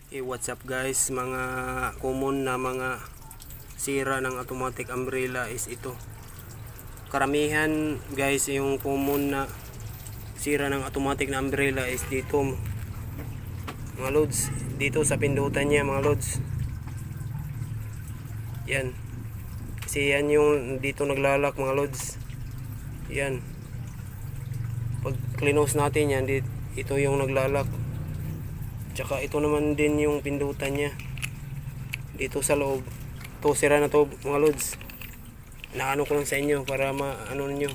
What's up guys, mga common na mga sira ng automatic umbrella is ito. Karamihan guys, yung common na sira ng automatic na umbrella is dito mga loads, dito sa pindutan niya mga loads. Yan, kasi yan yung dito naglalak mga loads. Yan, pag close natin yan, ito yung naglalak. Tsaka ito naman din yung pindutan niya dito sa loob. Ito sira na to mga loads. Naano ko lang sa inyo para maano niyo.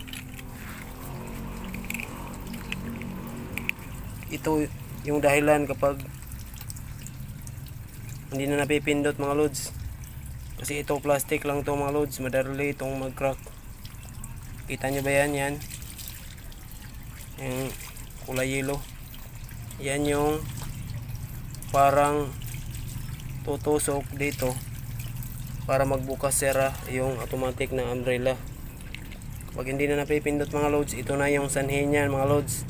Ito yung dahilan kapag hindi na napipindot mga loads. Kasi ito plastic lang to mga loads, madali itong mag-crack. Kita nyo ba yan? Yan yung kulay yellow. Yan yung parang tutusok dito para magbukas sira yung automatic na umbrella. Pag hindi na napipindot mga loads, ito na yung sanhi niyan mga loads.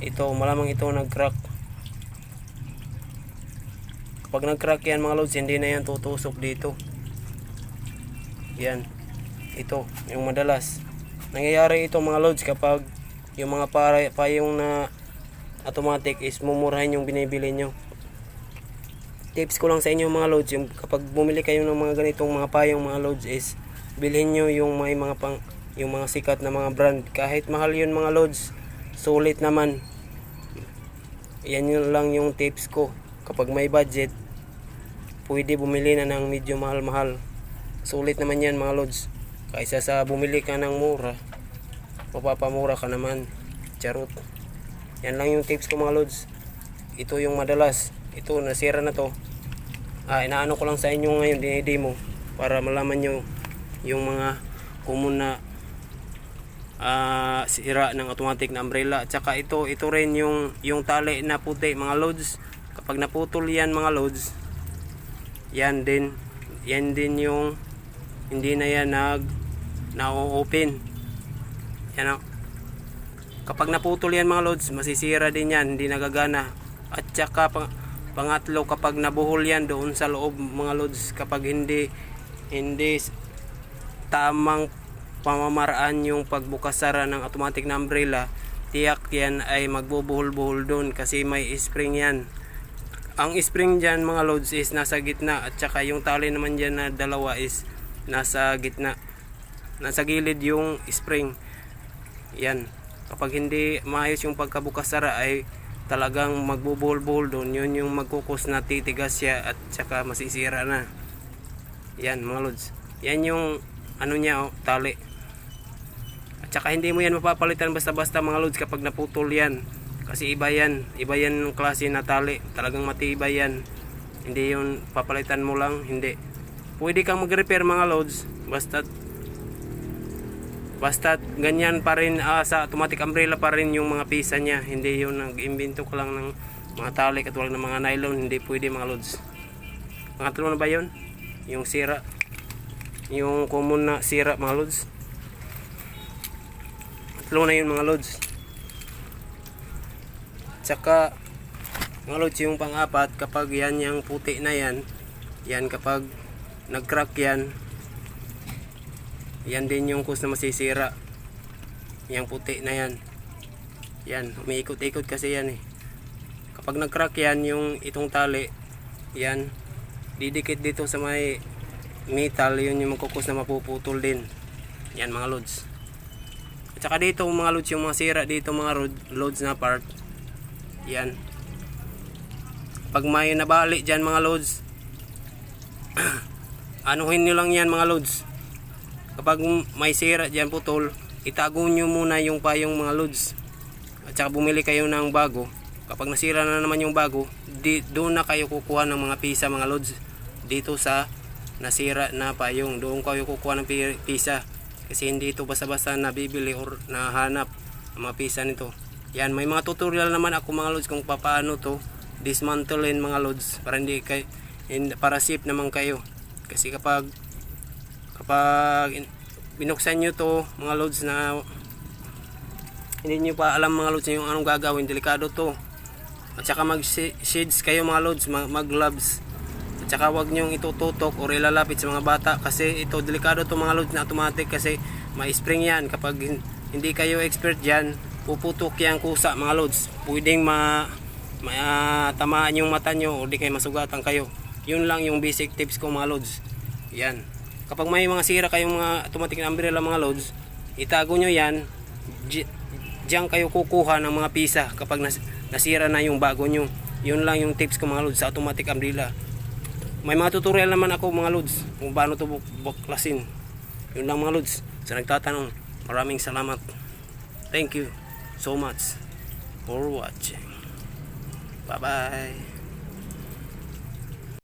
Ito, malamang ito nag-crack. Kapag nag-crack yan mga loads, hindi na yan tutusok dito. Yan, ito yung madalas nangyayari ito mga loads kapag yung mga payong na automatic is mumurahin yung binibili nyo. Tips ko lang sa inyo mga loads, yung kapag bumili kayo ng mga ganitong mga payong mga loads is bilhin nyo yung may mga yung mga sikat na mga brand. Kahit mahal yun mga loads, sulit naman. Yan yun lang yung tips ko. Kapag may budget, pwede bumili na ng medyo mahal-mahal. Sulit naman yan mga loads. Kaysa sa bumili ka ng mura, mapapamura ka naman. Charot. Yan lang yung tips ko mga loads. Ito yung madalas. Ito, nasira na to. Inaano ko lang sa inyo ngayon, dinidemo para malaman nyo yung mga common na sira ng automatic na umbrella. At saka ito rin yung tali na puti mga loads. Kapag naputol yan mga loads, yan din yung hindi na yan na-open. Yan o. Kapag naputol yan mga loads, masisira din yan, hindi nagagana. At saka pangatlo, kapag nabuhol yan doon sa loob mga loads, kapag hindi tamang pamamaraan yung pagbukas-sara ng automatic na umbrella, tiyak yan ay magbubuhol-buhol doon kasi may spring yan. Ang spring dyan mga loads is nasa gitna, at saka yung tali naman dyan na dalawa is nasa gitna, nasa gilid yung spring. Yan, kapag hindi maayos yung pagkabukas-sara ay talagang magbubuhol-buhol doon. Yun yung magkukos na titigas siya at saka masisira na. Yan mga loads, yan yung ano niya tali. At saka hindi mo yan mapapalitan basta-basta mga loads kapag naputol yan, kasi iba yan yung klase na tali, talagang matibay yan. Hindi yun papalitan mo lang, hindi. Pwede kang mag-repair mga loads, basta ganyan pa rin, sa automatic umbrella pa rin yung mga pisa niya. Hindi yung nag-imbento ka lang ng mga tali katulad ng mga nylon, hindi pwede mga loads. Pangatlo na ba yun? Yung sira, yung common na sira mga loads. Tatlo na yun mga loads. Tsaka mga loads, yung pang-apat, kapag yan yung puti na yan kapag nag-crack yan din yung cause na masisira. Yang puti na yan, umiikot-ikot kasi yan eh. Kapag nag-crack yan, yung itong tali, yan, didikit dito sa may metal, yun yung magkukos na mapuputol din. Yan mga loads. At saka dito mga loads, yung mga sira dito mga loads na part, yan. Pag may nabali dyan mga loads, anuhin nyo lang yan mga loads. Kapag may sira dyan putol, itago nyo muna yung payong mga loads. At saka bumili kayo ng bago. Kapag nasira na naman yung bago, doon na kayo kukuha ng mga pisa mga loads. Dito sa nasira na payong, doon kayo kukuha ng pisa. Kasi hindi ito basta-basta nabibili or nahanap ang mga pisa nito. Yan, may mga tutorial naman ako mga loads kung paano to dismantlein mga loads para para safe naman kayo. Kasi kapag binuksan nyo to mga loads na hindi nyo pa alam mga loads yung anong gagawin, delikado to. At saka mag-shades kayo mga loads, mag-gloves. At saka huwag nyong itututok o ilalapit sa mga bata kasi ito delikado to mga loads na automatic kasi may spring yan. Kapag hindi kayo expert dyan, puputok yan kusa mga loads. Pwedeng tamaan yung mata nyo o di kayo masugatan kayo. Yun lang yung basic tips ko mga loads. Yan. Kapag may mga sira kayong mga automatic na umbrella mga loads, itago nyo yan. Diyan kayo kukuha ng mga pisa kapag nasira na yung bago nyo. Yun lang yung tips ko mga loads sa automatic umbrella. May mga tutorial naman ako mga loads kung paano ito buklasin. Yun lang mga loads. Sa nagtatanong, maraming salamat. Thank you so much for watching. Bye bye.